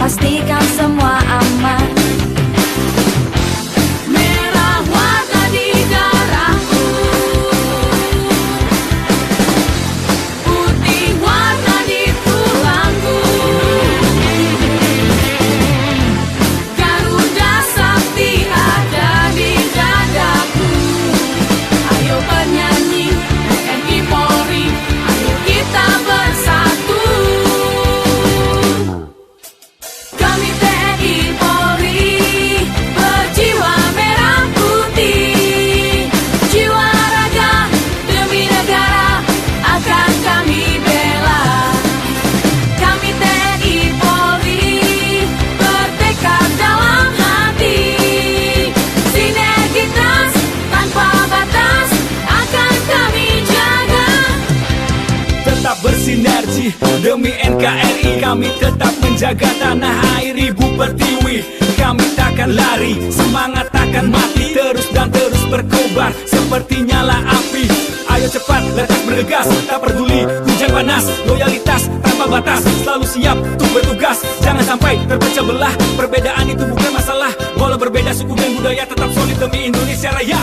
pastikan semua aman. Merah warna di darahku, putih warna di tulangku, Garuda Sakti ada di dadaku. Ayo penyanyi TNI Polri, ayo kita bersatu. Kami TNI Polri berjiwa merah putih, jiwa raga demi negara akan kami bela. Kami TNI Polri bertekad dalam hati, sinergitas tanpa batas akan kami jaga. Tetap bersinergi demi NKRI, kami tetap menjaga tanah air Ibu Pertiwi. Kami takkan lari, semangat takkan mati, terus dan terus berkobar seperti nyala api. Ayo cepat, lekas bergegas, tak peduli hujan panas, loyalitas tanpa batas, selalu siap untuk bertugas. Jangan sampai terpecah belah, perbedaan itu bukan masalah. Walau berbeda suku dan budaya, tetap solid demi Indonesia Raya.